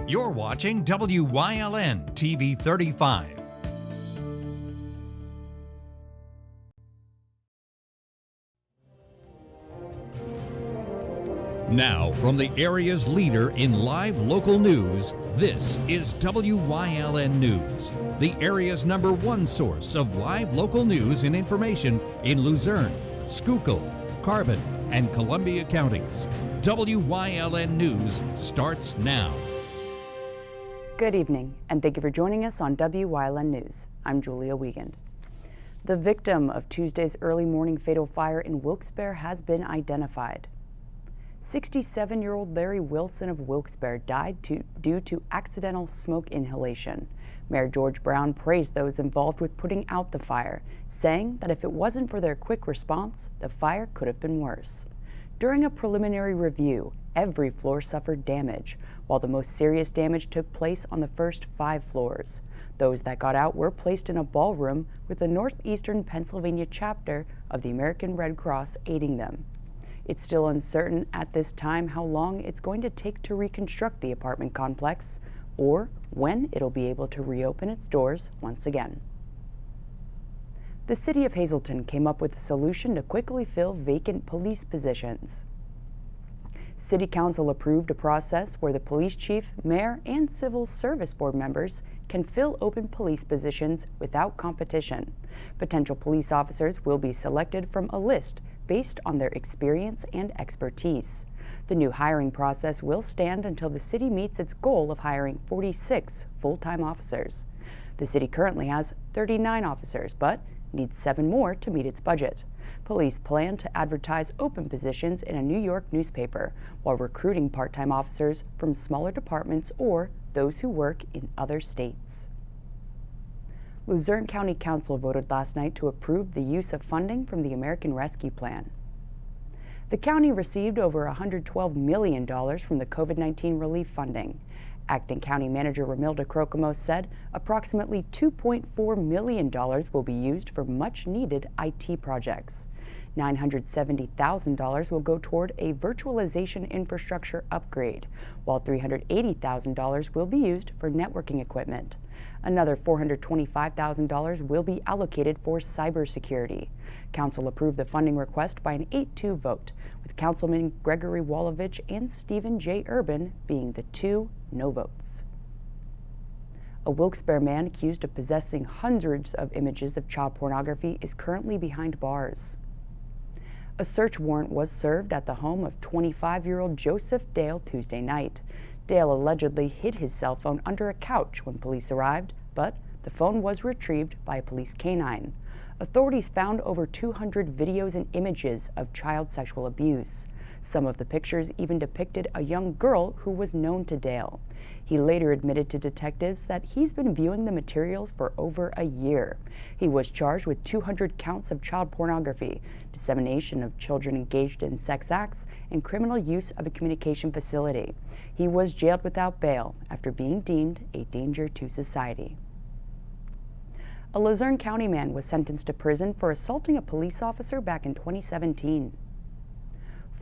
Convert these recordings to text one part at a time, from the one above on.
You're watching WYLN TV 35. Now, from the area's leader in live local news, this is WYLN News, the area's #1 source of live local news and information in Luzerne, Schuylkill, Carbon, and Columbia counties. WYLN News starts now. Good evening, and thank you for joining us on WYLN News. I'm Julia Wiegand. The victim of Tuesday's early morning fatal fire in Wilkes-Barre has been identified. 67-year-old Larry Wilson of Wilkes-Barre died due to accidental smoke inhalation. Mayor George Brown praised those involved with putting out the fire, saying that if it wasn't for their quick response, the fire could have been worse. During a preliminary review, every floor suffered damage, while the most serious damage took place on the first 5 floors. Those that got out were placed in a ballroom with the Northeastern Pennsylvania chapter of the American Red Cross aiding them. It's still uncertain at this time how long it's going to take to reconstruct the apartment complex or when it'll be able to reopen its doors once again. The city of Hazleton came up with a solution to quickly fill vacant police positions. City Council approved a process where the police chief, mayor, and civil service board members can fill open police positions without competition. Potential police officers will be selected from a list based on their experience and expertise. The new hiring process will stand until the city meets its goal of hiring 46 full-time officers. The city currently has 39 officers, but needs 7 more to meet its budget. Police plan to advertise open positions in a New York newspaper while recruiting part-time officers from smaller departments or those who work in other states. Luzerne County Council voted last night to approve the use of funding from the American Rescue Plan. The county received over $112 million from the COVID-19 relief funding. Acting County Manager Ramilda Crocamo said approximately $2.4 million will be used for much-needed IT projects. $970,000 will go toward a virtualization infrastructure upgrade, while $380,000 will be used for networking equipment. Another $425,000 will be allocated for cybersecurity. Council approved the funding request by an 8-2 vote, with Councilman Gregory Walovich and Stephen J. Urban being the 2 no votes. A Wilkes-Barre man accused of possessing hundreds of images of child pornography is currently behind bars. A search warrant was served at the home of 25-year-old Joseph Dale Tuesday night. Dale allegedly hid his cell phone under a couch when police arrived, but the phone was retrieved by a police canine. Authorities found over 200 videos and images of child sexual abuse. Some of the pictures even depicted a young girl who was known to Dale. He later admitted to detectives that he's been viewing the materials for over a year. He was charged with 200 counts of child pornography, dissemination of children engaged in sex acts, and criminal use of a communication facility. He was jailed without bail after being deemed a danger to society. A Luzerne County man was sentenced to prison for assaulting a police officer back in 2017.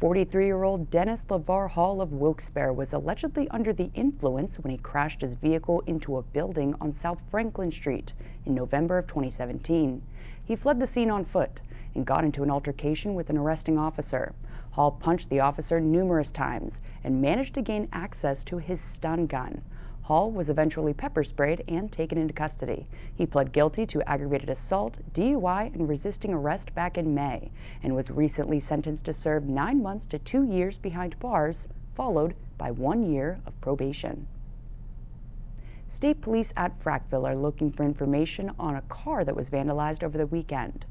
43-year-old Dennis LeVar Hall of Wilkes-Barre was allegedly under the influence when he crashed his vehicle into a building on South Franklin Street in November of 2017. He fled the scene on foot and got into an altercation with an arresting officer. Hall punched the officer numerous times and managed to gain access to his stun gun. Hall was eventually pepper sprayed and taken into custody. He pled guilty to aggravated assault, DUI, and resisting arrest back in May, and was recently sentenced to serve 9 months to 2 years behind bars, followed by 1 year of probation. State police at Frackville are looking for information on a car that was vandalized over the weekend.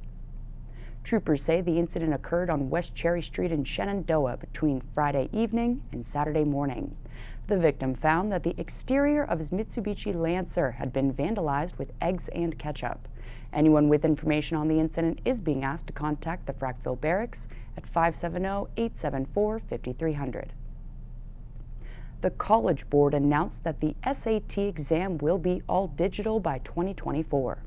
Troopers say the incident occurred on West Cherry Street in Shenandoah between Friday evening and Saturday morning. The victim found that the exterior of his Mitsubishi Lancer had been vandalized with eggs and ketchup. Anyone with information on the incident is being asked to contact the Frackville Barracks at 570-874-5300. The College Board announced that the SAT exam will be all digital by 2024.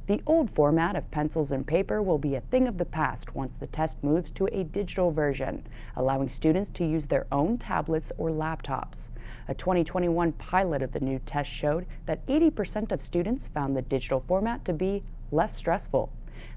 The old format of pencils and paper will be a thing of the past once the test moves to a digital version, allowing students to use their own tablets or laptops. A 2021 pilot of the new test showed that 80% of students found the digital format to be less stressful.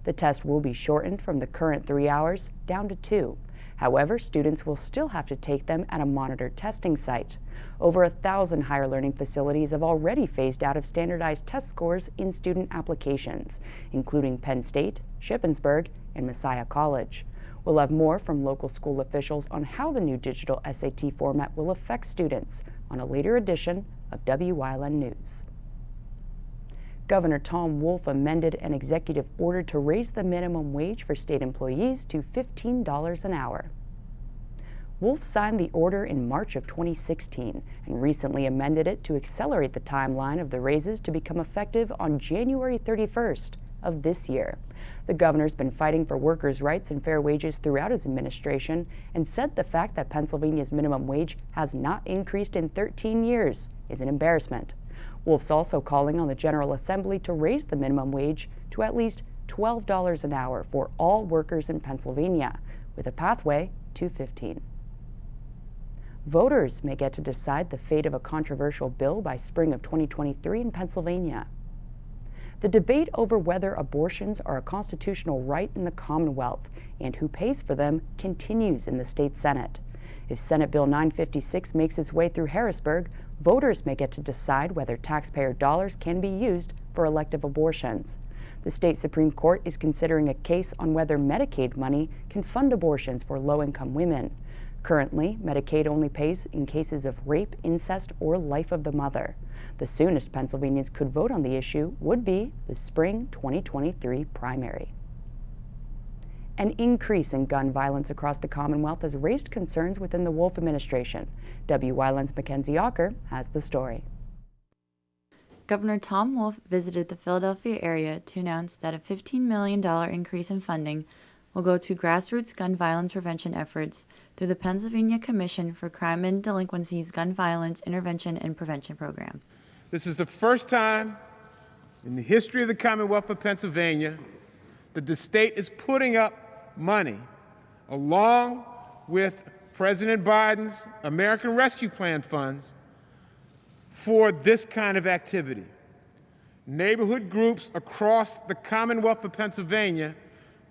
The test will be shortened from the current 3 hours down to 2. However, students will still have to take them at a monitored testing site. Over 1,000 higher learning facilities have already phased out of standardized test scores in student applications, including Penn State, Shippensburg, and Messiah College. We'll have more from local school officials on how the new digital SAT format will affect students on a later edition of Wyln News. Governor Tom Wolf amended an executive order to raise the minimum wage for state employees to $15 an hour. Wolf signed the order in March of 2016 and recently amended it to accelerate the timeline of the raises to become effective on January 31st of this year. The governor's been fighting for workers' rights and fair wages throughout his administration and said the fact that Pennsylvania's minimum wage has not increased in 13 years is an embarrassment. Wolf's also calling on the General Assembly to raise the minimum wage to at least $12 an hour for all workers in Pennsylvania, with a pathway to $15. Voters may get to decide the fate of a controversial bill by spring of 2023 in Pennsylvania. The debate over whether abortions are a constitutional right in the Commonwealth and who pays for them continues in the state Senate. If Senate Bill 956 makes its way through Harrisburg, voters may get to decide whether taxpayer dollars can be used for elective abortions. The state Supreme Court is considering a case on whether Medicaid money can fund abortions for low-income women. Currently, Medicaid only pays in cases of rape, incest, or life of the mother. The soonest Pennsylvanians could vote on the issue would be the spring 2023 primary. An increase in gun violence across the Commonwealth has raised concerns within the Wolf administration. Wyln's Mackenzie Ocker has the story. Governor Tom Wolf visited the Philadelphia area to announce that a $15 million increase in funding will go to grassroots gun violence prevention efforts through the Pennsylvania Commission for Crime and Delinquency's Gun Violence Intervention and Prevention Program. This is the first time in the history of the Commonwealth of Pennsylvania that the state is putting up money along with President Biden's American Rescue Plan funds for this kind of activity. Neighborhood groups across the Commonwealth of Pennsylvania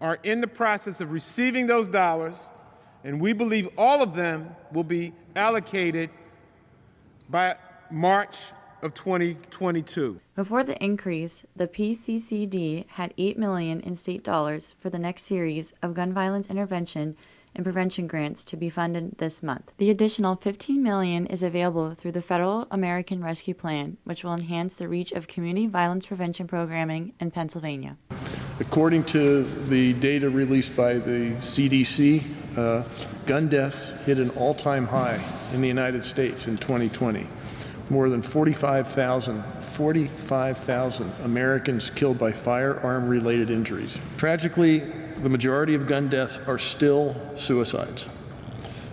are in the process of receiving those dollars, and we believe all of them will be allocated by March of 2022. Before the increase, the PCCD had $8 million in state dollars for the next series of gun violence intervention and prevention grants to be funded this month. The additional $15 million is available through the Federal American Rescue Plan, which will enhance the reach of community violence prevention programming in Pennsylvania. According to the data released by the CDC, gun deaths hit an all-time high in the United States in 2020. More than 45,000 Americans killed by firearm-related injuries. Tragically, the majority of gun deaths are still suicides.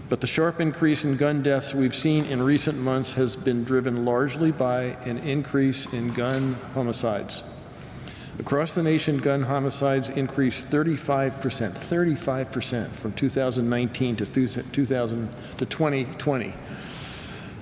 But the sharp increase in gun deaths we've seen in recent months has been driven largely by an increase in gun homicides. Across the nation, gun homicides increased 35% from 2019 to 2020.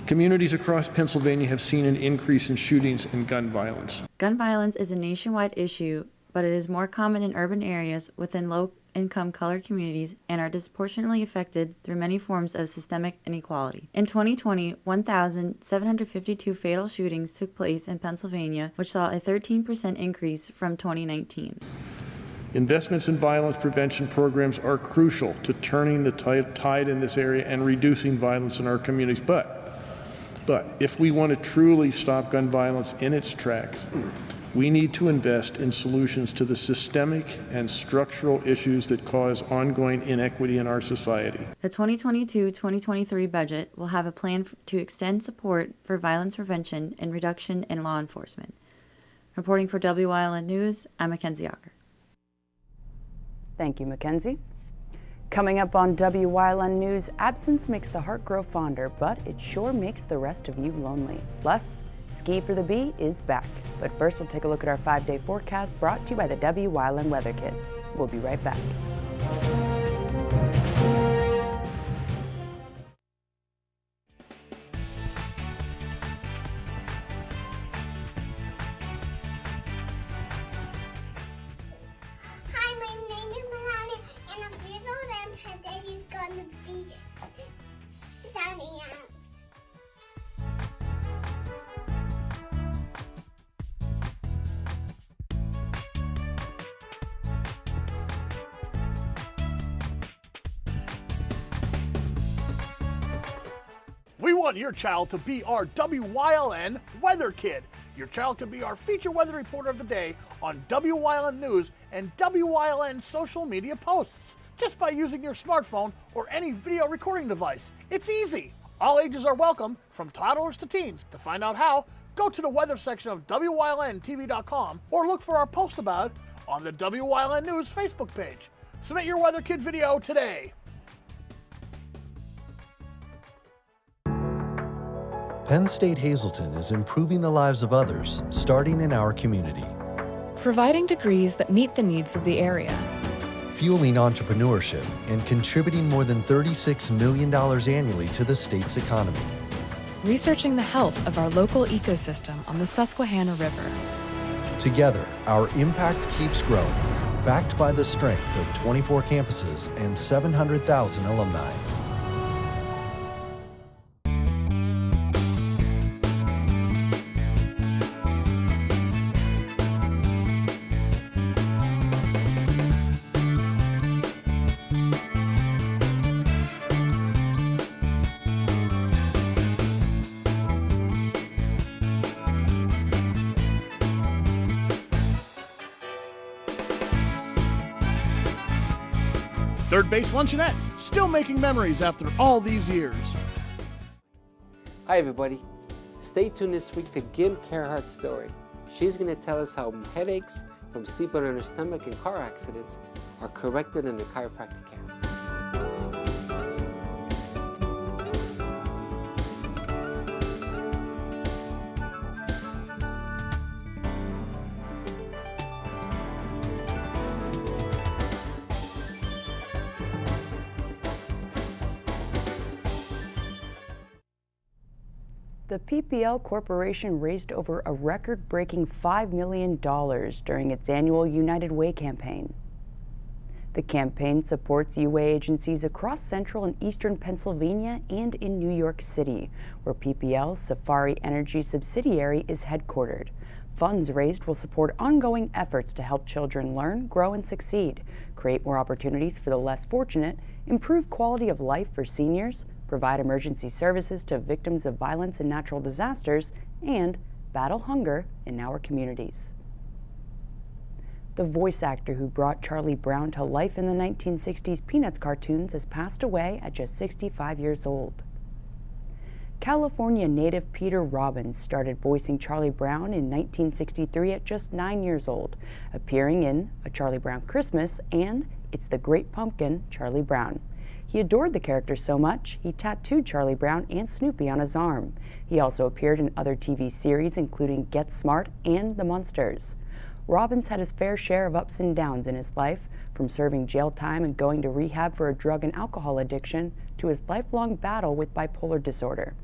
Communities across Pennsylvania have seen an increase in shootings and gun violence. Gun violence is a nationwide issue, but it is more common in urban areas within low-income colored communities and are disproportionately affected through many forms of systemic inequality. In 2020, 1,752 fatal shootings took place in Pennsylvania, which saw a 13% increase from 2019. Investments in violence prevention programs are crucial to turning the tide in this area and reducing violence in our communities. But if we want to truly stop gun violence in its tracks, we need to invest in solutions to the systemic and structural issues that cause ongoing inequity in our society. The 2022-2023 budget will have a plan to extend support for violence prevention and reduction in law enforcement. Reporting for Wyln News, I'm Mackenzie Ocker. Thank you, Mackenzie. Coming up on Wyln News, absence makes the heart grow fonder, but it sure makes the rest of you lonely. Plus, Ski for the Bee is back. But first, we'll take a look at our 5-day forecast brought to you by the Wyln Weather Kids. We'll be right back. We want your child to be our WYLN Weather Kid. Your child can be our feature weather reporter of the day on WYLN News and WYLN social media posts, just by using your smartphone or any video recording device. It's easy. All ages are welcome, from toddlers to teens. To find out how, go to the weather section of WYLNTV.com or look for our post about it on the WYLN News Facebook page. Submit your Weather Kid video today. Penn State Hazleton is improving the lives of others, starting in our community. Providing degrees that meet the needs of the area. Fueling entrepreneurship and contributing more than $36 million annually to the state's economy. Researching the health of our local ecosystem on the Susquehanna River. Together, our impact keeps growing, backed by the strength of 24 campuses and 700,000 alumni. Third Base Luncheonette, still making memories after all these years. Hi everybody. Stay tuned this week to Gil Gerhardt's story. She's going to tell us how headaches from sleeping on her stomach and car accidents are corrected under chiropractic care. The PPL Corporation raised over a record-breaking $5 million during its annual United Way campaign. The campaign supports UA agencies across central and eastern Pennsylvania and in New York City, where PPL's Safari Energy subsidiary is headquartered. Funds raised will support ongoing efforts to help children learn, grow, and succeed, create more opportunities for the less fortunate, improve quality of life for seniors, provide emergency services to victims of violence and natural disasters, and battle hunger in our communities. The voice actor who brought Charlie Brown to life in the 1960s Peanuts cartoons has passed away at just 65 years old. California native Peter Robbins started voicing Charlie Brown in 1963 at just 9 years old, appearing in A Charlie Brown Christmas and It's the Great Pumpkin, Charlie Brown. He adored the character so much, he tattooed Charlie Brown and Snoopy on his arm. He also appeared in other TV series, including Get Smart and The Munsters. Robbins had his fair share of ups and downs in his life, from serving jail time and going to rehab for a drug and alcohol addiction to his lifelong battle with bipolar disorder.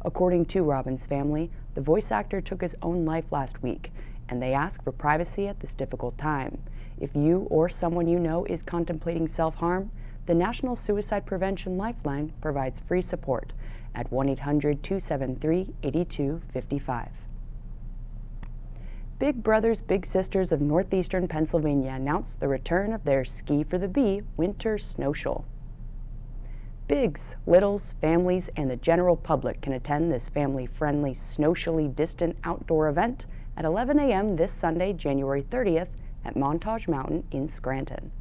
According to Robbins' family, the voice actor took his own life last week, and they ask for privacy at this difficult time. If you or someone you know is contemplating self-harm, the National Suicide Prevention Lifeline provides free support at 1-800-273-8255. Big Brothers Big Sisters of Northeastern Pennsylvania announced the return of their Ski for the Bee Winter Snowshul. Bigs, littles, families, and the general public can attend this family-friendly, socially distant outdoor event at 11 a.m. this Sunday, January 30th at Montage Mountain in Scranton.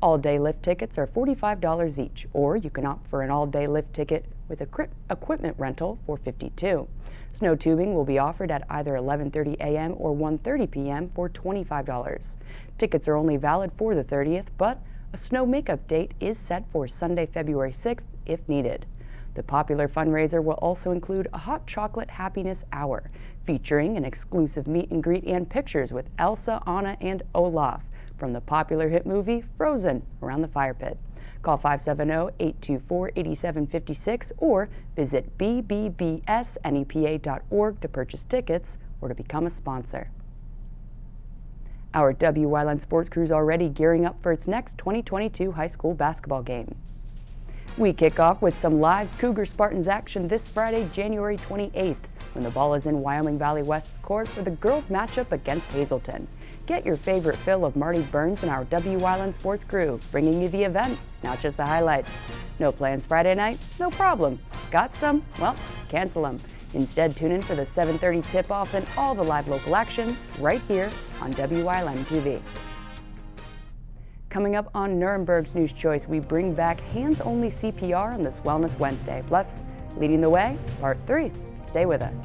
All-day lift tickets are $45 each, or you can opt for an all-day lift ticket with equipment rental for $52. Snow tubing will be offered at either 11:30 a.m. or 1:30 p.m. for $25. Tickets are only valid for the 30th, but a snow makeup date is set for Sunday, February 6th if needed. The popular fundraiser will also include a hot chocolate happiness hour, featuring an exclusive meet and greet and pictures with Elsa, Anna, and Olaf from the popular hit movie Frozen around the fire pit. Call 570-824-8756 or visit bbbsnepa.org to purchase tickets or to become a sponsor. Our WYLN sports crew is already gearing up for its next 2022 high school basketball game. We kick off with some live Cougar Spartans action this Friday, January 28th, when the ball is in Wyoming Valley West's court for the girls' matchup against Hazleton. Get your favorite fill of Marty Burns and our WYLN Sports crew, bringing you the event, not just the highlights. No plans Friday night? No problem. Got some? Well, cancel them. Instead, tune in for the 7:30 tip-off and all the live local action right here on WYLN TV. Coming up on Nuremberg's News Choice, we bring back hands-only CPR on this Wellness Wednesday. Plus, leading the way, Part 3. Stay with us.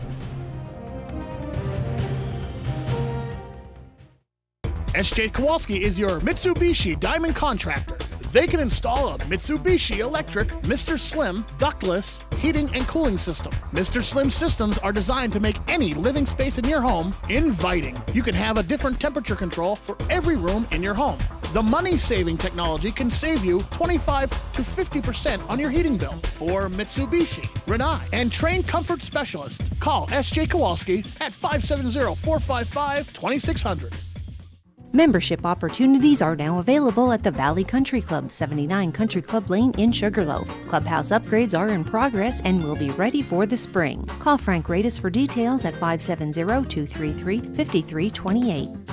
SJ Kowalski is your Mitsubishi Diamond contractor. They can install a Mitsubishi electric Mr. Slim ductless heating and cooling system. Mr. Slim systems are designed to make any living space in your home inviting. You can have a different temperature control for every room in your home. The money-saving technology can save you 25 to 50% on your heating bill. For Mitsubishi, Rinnai, and trained comfort specialists, call SJ Kowalski at 570-455-2600. Membership opportunities are now available at the Valley Country Club, 79 Country Club Lane in Sugarloaf. Clubhouse upgrades are in progress and will be ready for the spring. Call Frank Radis for details at 570-233-5328.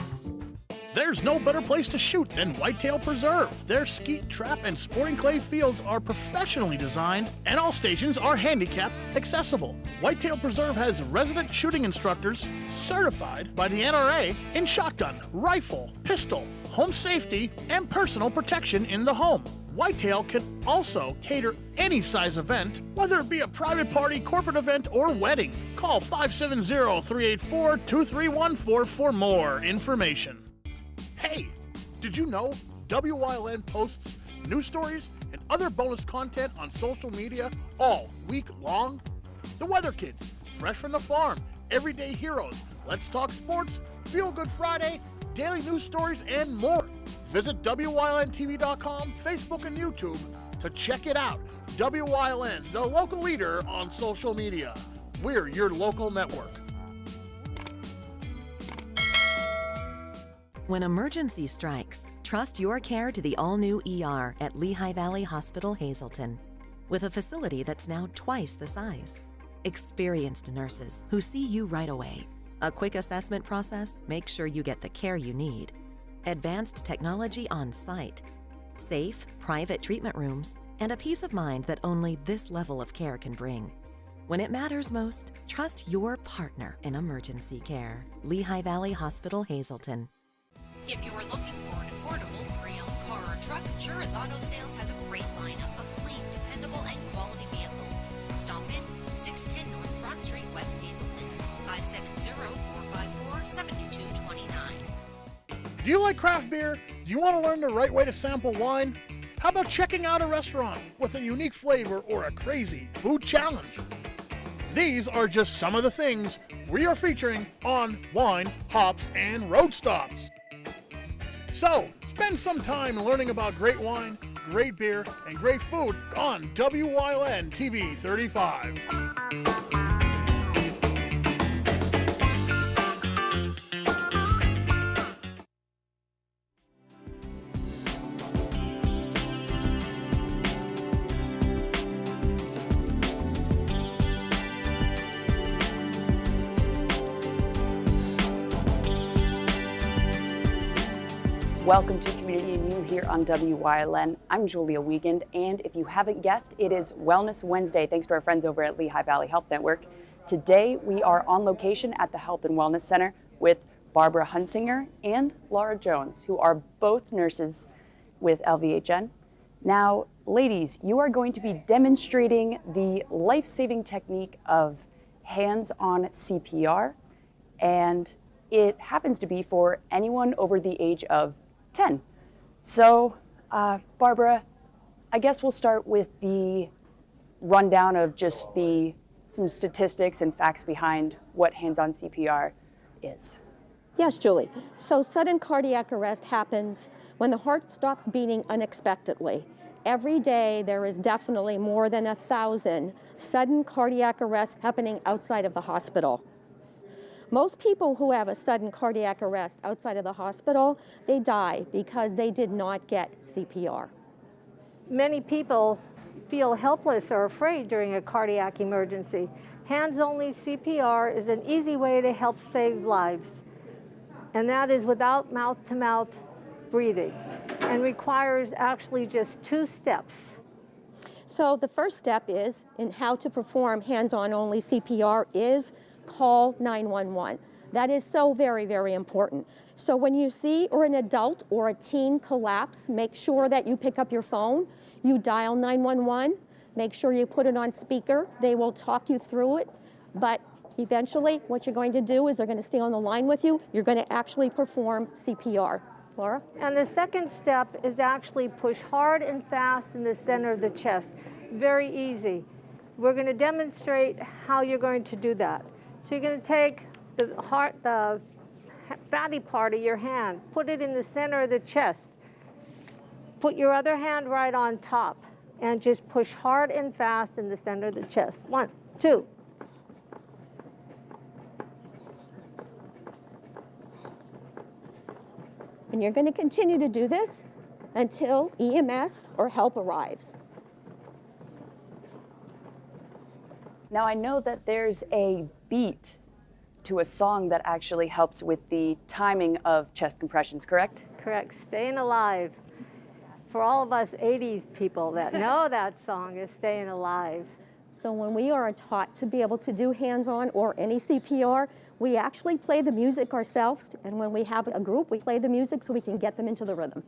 There's no better place to shoot than Whitetail Preserve. Their skeet, trap, and sporting clay fields are professionally designed, and all stations are handicap accessible. Whitetail Preserve has resident shooting instructors certified by the NRA in shotgun, rifle, pistol, home safety, and personal protection in the home. Whitetail can also cater any size event, whether it be a private party, corporate event, or wedding. Call 570-384-2314 for more information. Hey, did you know WYLN posts news stories and other bonus content on social media all week long? The Weather Kids, Fresh from the Farm, Everyday Heroes, Let's Talk Sports, Feel Good Friday, daily news stories, and more. Visit WYLNTV.com, Facebook, and YouTube to check it out. WYLN, the local leader on social media. We're your local network. When emergency strikes, trust your care to the all-new ER at Lehigh Valley Hospital, Hazleton. With a facility that's now twice the size. Experienced nurses who see you right away. A quick assessment process makes sure you get the care you need. Advanced technology on site. Safe, private treatment rooms, and a peace of mind that only this level of care can bring. When it matters most, trust your partner in emergency care. Lehigh Valley Hospital, Hazleton. If you're looking for an affordable pre-owned car or truck, Chura's Auto Sales has a great lineup of clean, dependable, and quality vehicles. Stop in 610 North Broad Street, West Hazleton, 570-454-7229. Do you like craft beer? Do you want to learn the right way to sample wine? How about checking out a restaurant with a unique flavor or a crazy food challenge? These are just some of the things we are featuring on Wine, Hops, and Road Stops. So, spend some time learning about great wine, great beer, and great food on WYLN TV 35. Welcome to Community and You here on WYLN. I'm Julia Wiegand, and if you haven't guessed, it is Wellness Wednesday, thanks to our friends over at Lehigh Valley Health Network. Today, we are on location at the Health and Wellness Center with Barbara Hunsinger and Laura Jones, who are both nurses with LVHN. Now, ladies, you are going to be demonstrating the life-saving technique of hands-on CPR, and it happens to be for anyone over the age of 10. So, Barbara, I guess we'll start with the rundown of just some statistics and facts behind what hands-on CPR is. Yes, Julie. So sudden cardiac arrest happens when the heart stops beating unexpectedly. Every day there is definitely more than 1,000 sudden cardiac arrests happening outside of the hospital. Most people who have a sudden cardiac arrest outside of the hospital, they die because they did not get CPR. Many people feel helpless or afraid during a cardiac emergency. Hands-only CPR is an easy way to help save lives. and that is without mouth-to-mouth breathing, and requires actually just 2 steps. So the first step is, in how to perform hands-on only CPR, is call 911. That is so very, very important. So when you see or an adult or a teen collapse, make sure that you pick up your phone, you dial 911, make sure you put it on speaker. They will talk you through it, but eventually what you're going to do is they're going to stay on the line with you. You're going to actually perform CPR. Laura? And the second step is actually push hard and fast in the center of the chest. Very easy. We're going to demonstrate how you're going to do that. So you're going to take the fatty part of your hand, put it in the center of the chest. Put your other hand right on top and just push hard and fast in the center of the chest. 1, 2. And you're going to continue to do this until EMS or help arrives. Now I know that there's a beat to a song that actually helps with the timing of chest compressions, correct? Correct. Staying Alive. For all of us 80s people that know that song, is Staying Alive. So when we are taught to be able to do hands-on or any CPR, we actually play the music ourselves, and when we have a group, we play the music so we can get them into the rhythm.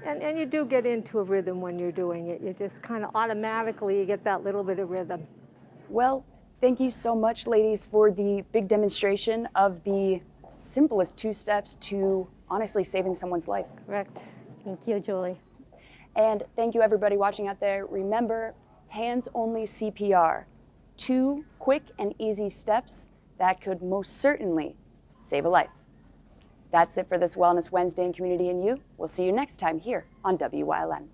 And you do get into a rhythm when you're doing it. You just kind of automatically, you get that little bit of rhythm. Well, thank you so much, ladies, for the big demonstration of the simplest 2 steps to honestly saving someone's life. Correct. Thank you, Julie. And thank you, everybody watching out there. Remember, hands-only CPR. 2 quick and easy steps that could most certainly save a life. That's it for this Wellness Wednesday in Community and You. We'll see you next time here on WYLN.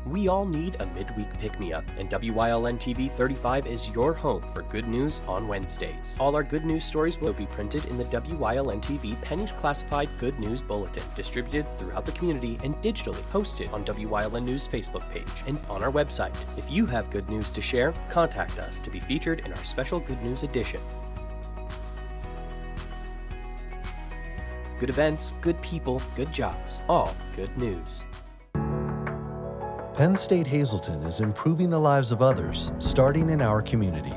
We all need a midweek pick-me-up, and WYLN TV 35 is your home for good news on Wednesdays. All our good news stories will be printed in the WYLN TV Pennies Classified Good News Bulletin, distributed throughout the community and digitally posted on WYLN News Facebook page and on our website. If you have good news to share, contact us to be featured in our special Good News edition. Good events, good people, good jobs, all good news. Penn State Hazleton is improving the lives of others, starting in our community.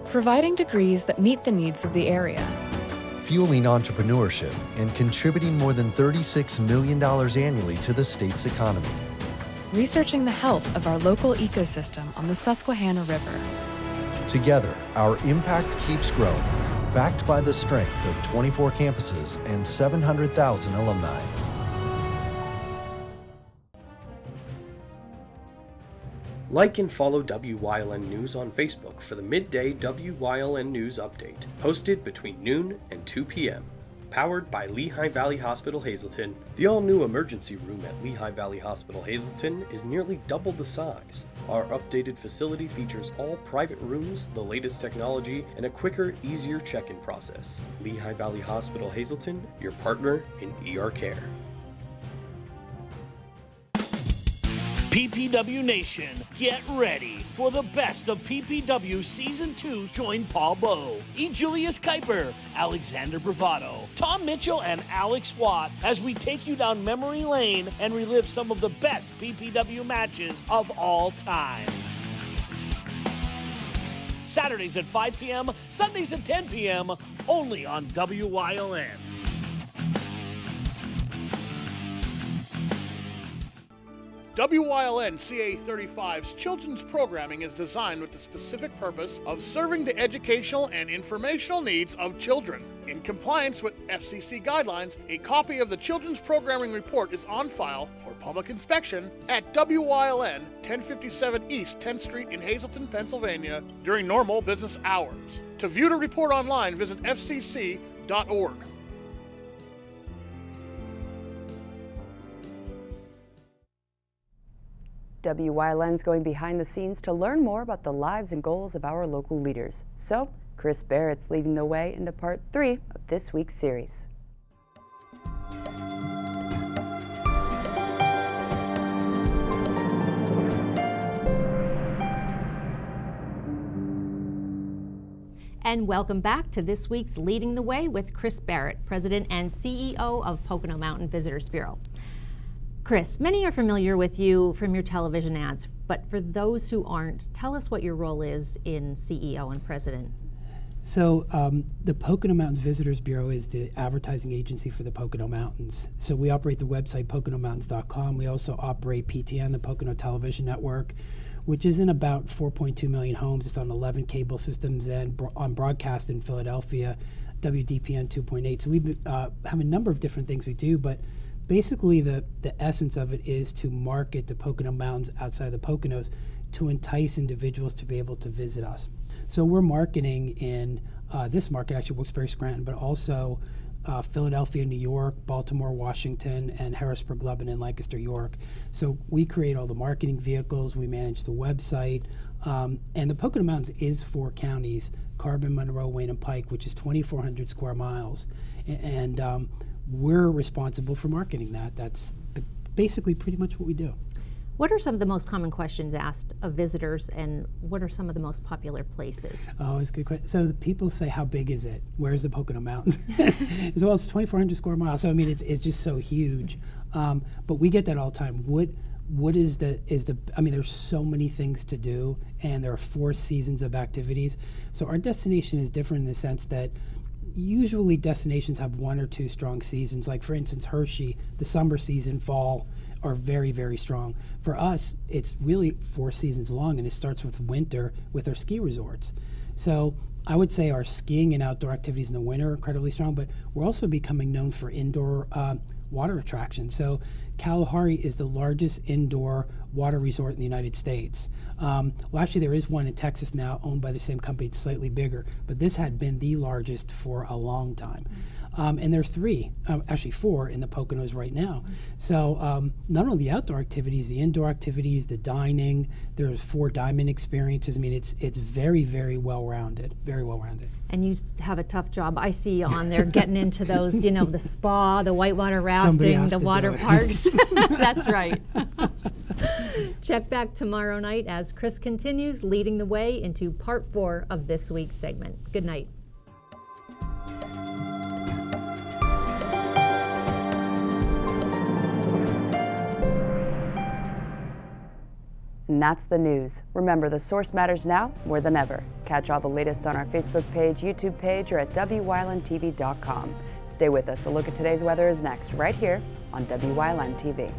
Providing degrees that meet the needs of the area. Fueling entrepreneurship and contributing more than $36 million annually to the state's economy. Researching the health of our local ecosystem on the Susquehanna River. Together, our impact keeps growing, backed by the strength of 24 campuses and 700,000 alumni. Like and follow WYLN News on Facebook for the midday WYLN News update, posted between noon and 2 p.m. Powered by Lehigh Valley Hospital Hazleton, the all-new emergency room at Lehigh Valley Hospital Hazleton is nearly double the size. Our updated facility features all private rooms, the latest technology, and a quicker, easier check-in process. Lehigh Valley Hospital Hazleton, your partner in ER care. PPW Nation, get ready for the best of PPW Season 2. Join Paul Bowe, E. Julius Kuiper, Alexander Bravado, Tom Mitchell, and Alex Watt as we take you down memory lane and relive some of the best PPW matches of all time. Saturdays at 5 p.m., Sundays at 10 p.m., only on WYLN. WYLN CA35's children's programming is designed with the specific purpose of serving the educational and informational needs of children. In compliance with FCC guidelines, a copy of the Children's Programming Report is on file for public inspection at WYLN 1057 East 10th Street in Hazleton, Pennsylvania during normal business hours. To view the report online, visit fcc.org. WYLN's going behind the scenes to learn more about the lives and goals of our local leaders. So, Chris Barrett's leading the way into part 3 of this week's series. And welcome back to this week's Leading the Way with Chris Barrett, President and CEO of Pocono Mountain Visitors Bureau. Chris, many are familiar with you from your television ads, but for those who aren't, tell us what your role is in CEO and President. So the Pocono Mountains Visitors Bureau is the advertising agency for the Pocono Mountains. So we operate the website poconomountains.com. We also operate PTN, the Pocono Television Network, which is in about 4.2 million homes. It's on 11 cable systems and on broadcast in Philadelphia, WDPN 2.8. So we have a number of different things we do, but basically the essence of it is to market the Pocono Mountains outside the Poconos to entice individuals to be able to visit us. So we're marketing in this market, actually Wilkes-Barre, Scranton, but also Philadelphia, New York, Baltimore, Washington, and Harrisburg, Lebanon, and Lancaster, York. So we create all the marketing vehicles, we manage the website, and the Pocono Mountains is 4 counties, Carbon, Monroe, Wayne, and Pike, which is 2,400 square miles. And we're responsible for marketing that. That's basically pretty much what we do. What are some of the most common questions asked of visitors, and what are some of the most popular places? Oh, it's a good question. So the people say, how big is it? Where's the Pocono Mountains? As well, it's 2,400 square miles. So I mean, it's just so huge. But we get that all the time. What is the? I mean, there's so many things to do, and there are 4 seasons of activities. So our destination is different in the sense that usually destinations have 1 or 2 strong seasons. Like for instance, Hershey, the summer season, fall are very, very strong. For us, it's really 4 seasons long, and it starts with winter with our ski resorts. So I would say our skiing and outdoor activities in the winter are incredibly strong, but we're also becoming known for indoor water attractions. So Kalahari is the largest indoor water resort in the United States. Well, actually, there is one in Texas now owned by the same company. It's slightly bigger, but this had been the largest for a long time. And there are 3, actually 4 in the Poconos right now. So not only the outdoor activities, the indoor activities, the dining, there's 4 diamond experiences. I mean, it's very, very well-rounded, very well-rounded. And you have a tough job. I see on there getting into those, you know, the spa, the whitewater rafting, the water parks. That's right. Check back tomorrow night as Chris continues leading the way into part 4 of this week's segment. Good night. And that's the news. Remember, the source matters now more than ever. Catch all the latest on our Facebook page, YouTube page, or at WYLNTV.com. Stay with us. A look at today's weather is next, right here on WYLN TV.